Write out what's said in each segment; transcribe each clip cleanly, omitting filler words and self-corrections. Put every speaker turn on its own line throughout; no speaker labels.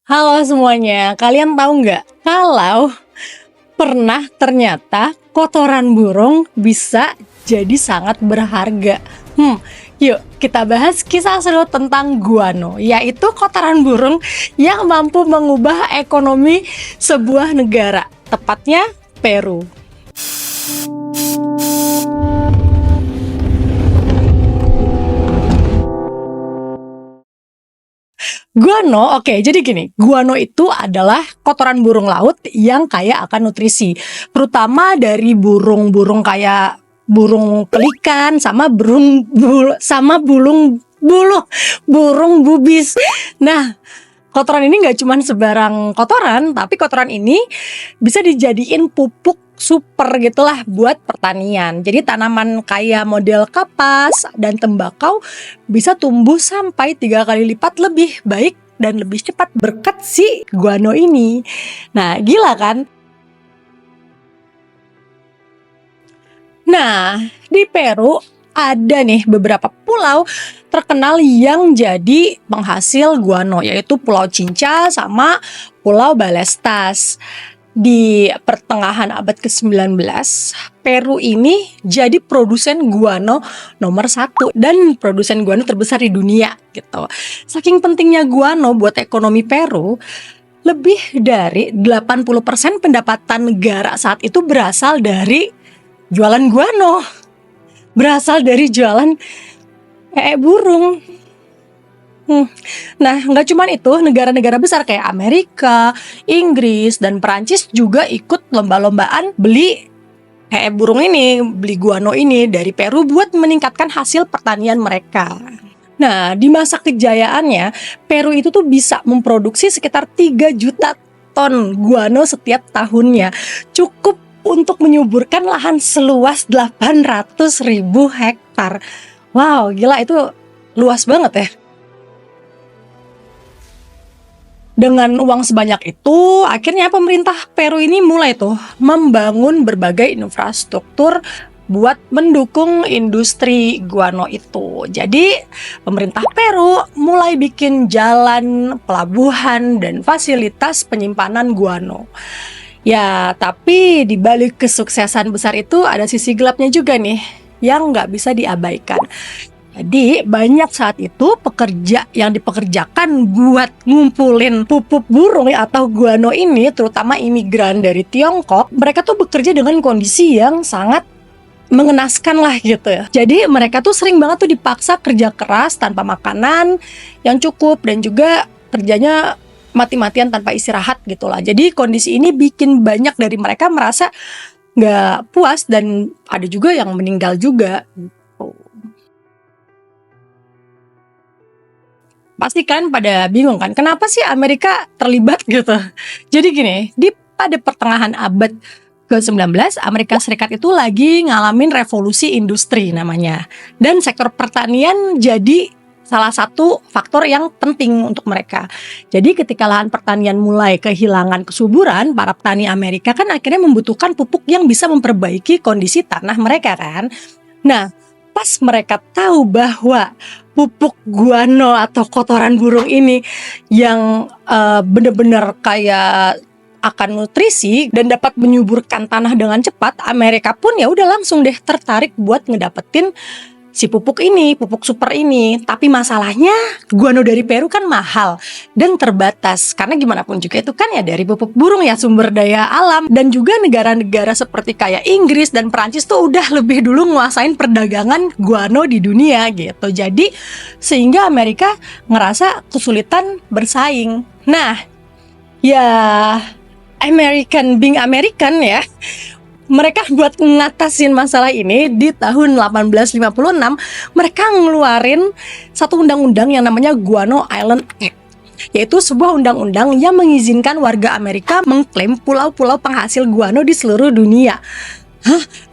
Halo semuanya, kalian tahu nggak kalau pernah ternyata kotoran burung bisa jadi sangat berharga? Yuk kita bahas kisah seru tentang guano, yaitu kotoran burung yang mampu mengubah ekonomi sebuah negara, tepatnya Peru. Guano, oke, jadi gini, guano itu adalah kotoran burung laut yang kaya akan nutrisi, terutama dari burung-burung kayak burung pelikan sama burung bubis. Nah, kotoran ini nggak cuma sebarang kotoran, tapi kotoran ini bisa dijadiin pupuk super gitulah buat pertanian. Jadi tanaman kayak model kapas dan tembakau bisa tumbuh sampai 3 kali lipat lebih baik dan lebih cepat berkat si guano ini. Nah, gila kan? Nah, di Peru ada nih beberapa pulau terkenal yang jadi penghasil guano, yaitu Pulau Cinca sama Pulau Balestas. Di pertengahan abad ke-19, Peru ini jadi produsen guano nomor 1 dan produsen guano terbesar di dunia gitu. Saking pentingnya guano buat ekonomi Peru, lebih dari 80% pendapatan negara saat itu berasal dari jualan guano. Berasal dari jualan burung. Nah, nggak cuma itu, negara-negara besar kayak Amerika, Inggris, dan Perancis juga ikut lomba-lombaan beli burung ini, beli guano ini dari Peru buat meningkatkan hasil pertanian mereka. Nah, di masa kejayaannya, Peru itu tuh bisa memproduksi sekitar 3 juta ton guano setiap tahunnya. Cukup untuk menyuburkan lahan seluas 800.000 hektar. Wow, gila, itu luas banget ya. Dengan uang sebanyak itu, akhirnya pemerintah Peru ini mulai tuh membangun berbagai infrastruktur buat mendukung industri guano itu. Jadi, pemerintah Peru mulai bikin jalan, pelabuhan, dan fasilitas penyimpanan guano. Ya, tapi di balik kesuksesan besar itu ada sisi gelapnya juga nih, yang nggak bisa diabaikan. Jadi banyak saat itu pekerja yang dipekerjakan buat ngumpulin pupuk burung atau guano ini, terutama imigran dari Tiongkok, mereka tuh bekerja dengan kondisi yang sangat mengenaskan lah gitu ya. Jadi mereka tuh sering banget tuh dipaksa kerja keras tanpa makanan yang cukup dan juga kerjanya mati-matian tanpa istirahat gitu lah. Jadi kondisi ini bikin banyak dari mereka merasa nggak puas dan ada juga yang meninggal juga gitu. Pasti kan pada bingung kan, kenapa sih Amerika terlibat gitu. Jadi gini, pada pertengahan abad ke-19, Amerika Serikat itu lagi ngalamin revolusi industri namanya. Dan sektor pertanian jadi salah satu faktor yang penting untuk mereka. Jadi ketika lahan pertanian mulai kehilangan kesuburan, para petani Amerika kan akhirnya membutuhkan pupuk yang bisa memperbaiki kondisi tanah mereka kan. Nah, pas mereka tahu bahwa pupuk guano atau kotoran burung ini yang benar-benar kayak akan nutrisi dan dapat menyuburkan tanah dengan cepat, Amerika pun ya udah langsung deh tertarik buat ngedapetin si pupuk ini, pupuk super ini. Tapi masalahnya guano dari Peru kan mahal dan terbatas, karena gimana pun juga itu kan ya dari pupuk burung ya, sumber daya alam. Dan juga negara-negara seperti kayak Inggris dan Perancis tuh udah lebih dulu nguasain perdagangan guano di dunia gitu. Jadi sehingga Amerika ngerasa kesulitan bersaing. Nah, ya being American ya, mereka buat ngatasin masalah ini di tahun 1856, mereka ngeluarin satu undang-undang yang namanya Guano Island Act, yaitu sebuah undang-undang yang mengizinkan warga Amerika mengklaim pulau-pulau penghasil guano di seluruh dunia.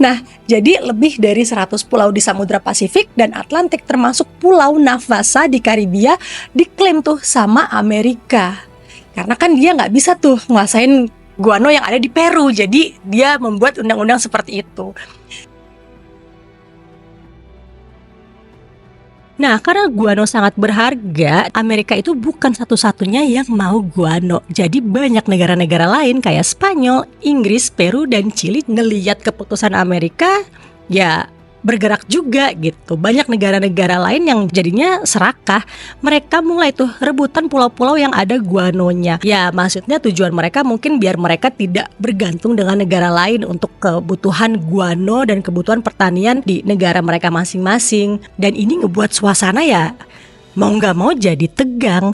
Nah, jadi lebih dari 100 pulau di Samudra Pasifik dan Atlantik termasuk Pulau Navassa di Karibia diklaim tuh sama Amerika. Karena kan dia nggak bisa tuh nguasain guano yang ada di Peru, jadi dia membuat undang-undang seperti itu. Nah, karena guano sangat berharga, Amerika itu bukan satu-satunya yang mau guano. Jadi banyak negara-negara lain kayak Spanyol, Inggris, Peru, dan Chili ngeliat keputusan Amerika, ya bergerak juga gitu. Banyak negara-negara lain yang jadinya serakah. Mereka mulai tuh rebutan pulau-pulau yang ada guanonya. Ya maksudnya tujuan mereka mungkin biar mereka tidak bergantung dengan negara lain untuk kebutuhan guano dan kebutuhan pertanian di negara mereka masing-masing. Dan ini ngebuat suasana ya mau nggak mau jadi tegang.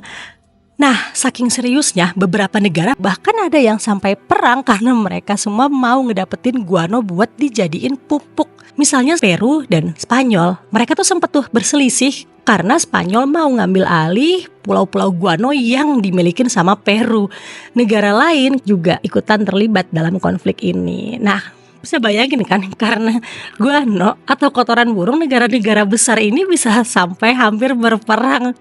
Nah, saking seriusnya beberapa negara bahkan ada yang sampai perang karena mereka semua mau ngedapetin guano buat dijadiin pupuk. Misalnya Peru dan Spanyol, mereka tuh sempet tuh berselisih karena Spanyol mau ngambil alih pulau-pulau guano yang dimilikin sama Peru. Negara lain juga ikutan terlibat dalam konflik ini. Nah, bisa bayangin kan, karena guano atau kotoran burung, negara-negara besar ini bisa sampai hampir berperang.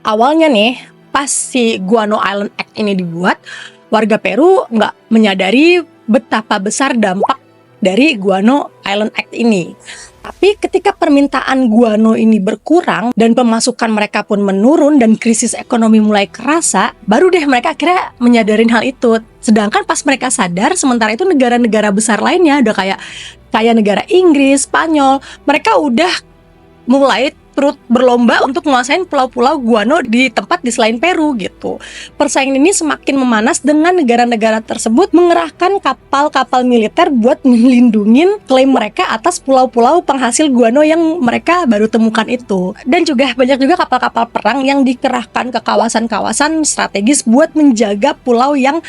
Awalnya nih, pas si Guano Island Act ini dibuat, warga Peru nggak menyadari betapa besar dampak dari Guano Island Act ini. Tapi ketika permintaan guano ini berkurang dan pemasukan mereka pun menurun dan krisis ekonomi mulai kerasa, baru deh mereka akhirnya menyadarin hal itu. Sedangkan pas mereka sadar, sementara itu negara-negara besar lainnya udah kayak negara Inggris, Spanyol, mereka udah mulai turut berlomba untuk menguasain pulau-pulau guano di tempat di selain Peru gitu. Persaingan ini semakin memanas dengan negara-negara tersebut mengerahkan kapal-kapal militer buat melindungi klaim mereka atas pulau-pulau penghasil guano yang mereka baru temukan itu. Dan juga banyak juga kapal-kapal perang yang dikerahkan ke kawasan-kawasan strategis buat menjaga pulau yang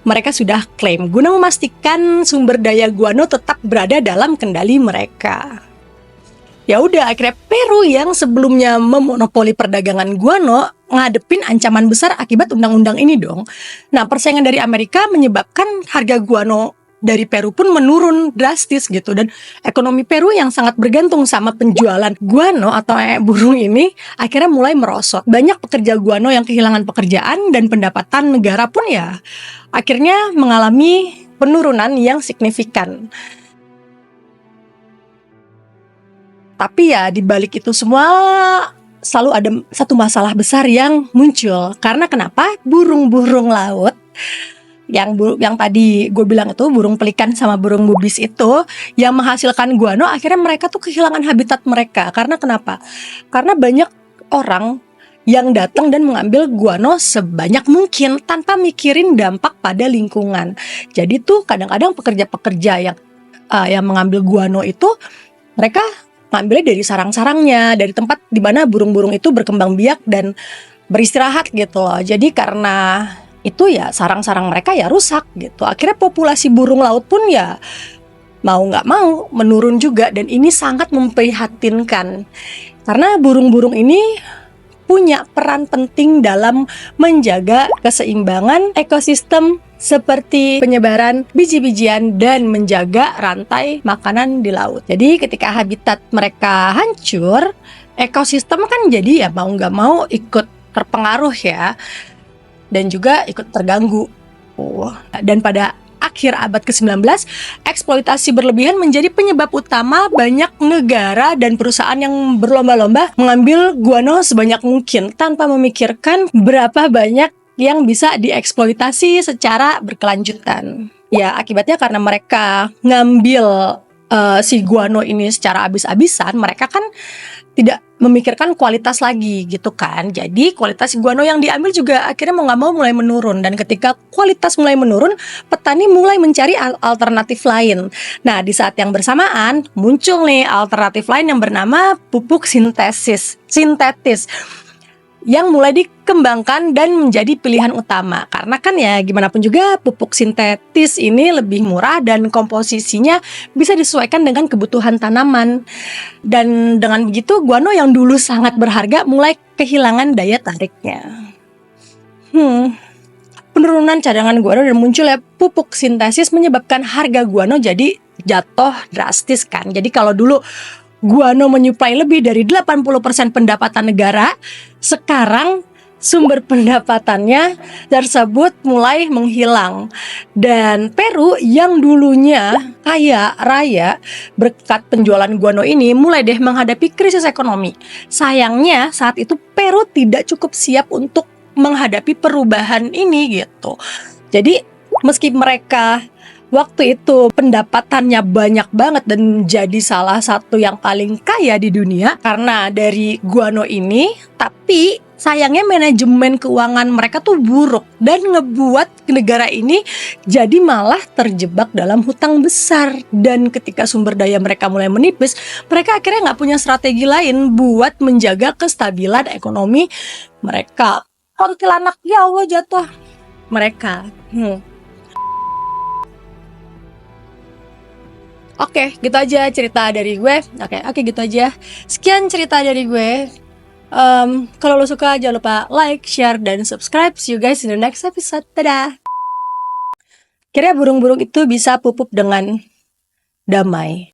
mereka sudah klaim, guna memastikan sumber daya guano tetap berada dalam kendali mereka. Ya udah, akhirnya Peru yang sebelumnya memonopoli perdagangan guano ngadepin ancaman besar akibat undang-undang ini dong. Nah, persaingan dari Amerika menyebabkan harga guano dari Peru pun menurun drastis gitu, dan ekonomi Peru yang sangat bergantung sama penjualan guano atau burung ini akhirnya mulai merosot. Banyak pekerja guano yang kehilangan pekerjaan dan pendapatan negara pun ya akhirnya mengalami penurunan yang signifikan. Tapi ya di balik itu semua selalu ada satu masalah besar yang muncul. Karena kenapa? Burung-burung laut yang tadi gue bilang itu, burung pelikan sama burung bubis itu yang menghasilkan guano, akhirnya mereka tuh kehilangan habitat mereka. Karena kenapa? Karena banyak orang yang datang dan mengambil guano sebanyak mungkin tanpa mikirin dampak pada lingkungan. Jadi tuh kadang-kadang pekerja-pekerja yang mengambil guano itu, mereka ngambilnya dari sarang-sarangnya, dari tempat di mana burung-burung itu berkembang biak dan beristirahat gitu loh. Jadi karena itu ya sarang-sarang mereka ya rusak gitu. Akhirnya populasi burung laut pun ya mau nggak mau menurun juga, dan ini sangat memprihatinkan. Karena burung-burung ini punya peran penting dalam menjaga keseimbangan ekosistem seperti penyebaran biji-bijian dan menjaga rantai makanan di laut. Jadi ketika habitat mereka hancur, ekosistem kan jadi ya mau nggak mau ikut terpengaruh ya, dan juga ikut terganggu. Dan pada akhir abad ke-19, eksploitasi berlebihan menjadi penyebab utama banyak negara dan perusahaan yang berlomba-lomba mengambil guano sebanyak mungkin tanpa memikirkan berapa banyak yang bisa dieksploitasi secara berkelanjutan. Ya akibatnya karena mereka ngambil si guano ini secara habis-habisan, mereka kan tidak memikirkan kualitas lagi gitu kan. Jadi kualitas guano yang diambil juga akhirnya mau nggak mau mulai menurun. Dan ketika kualitas mulai menurun, petani mulai mencari alternatif lain. Nah di saat yang bersamaan muncul nih alternatif lain yang bernama pupuk sintetis yang mulai dikembangkan dan menjadi pilihan utama. Karena kan ya gimana pun juga pupuk sintetis ini lebih murah dan komposisinya bisa disesuaikan dengan kebutuhan tanaman. Dan dengan begitu guano yang dulu sangat berharga mulai kehilangan daya tariknya. Penurunan cadangan guano dan munculnya pupuk sintetis menyebabkan harga guano jadi jatuh drastis kan. Jadi kalau dulu guano menyuplai lebih dari 80% pendapatan negara, sekarang sumber pendapatannya tersebut mulai menghilang. Dan Peru yang dulunya kaya raya berkat penjualan guano ini mulai deh menghadapi krisis ekonomi. Sayangnya saat itu Peru tidak cukup siap untuk menghadapi perubahan ini gitu. Jadi meski mereka waktu itu pendapatannya banyak banget dan jadi salah satu yang paling kaya di dunia karena dari guano ini, tapi sayangnya manajemen keuangan mereka tuh buruk dan ngebuat negara ini jadi malah terjebak dalam hutang besar. Dan ketika sumber daya mereka mulai menipis, mereka akhirnya nggak punya strategi lain buat menjaga kestabilan ekonomi mereka. Kuntilanak, ya Allah, jatuh mereka. Oke, gitu aja cerita dari gue. Oke, gitu aja. Sekian cerita dari gue. Kalau lo suka jangan lupa like, share, dan subscribe. See you guys in the next episode. Dadah. Kira burung-burung itu bisa pupuk dengan damai.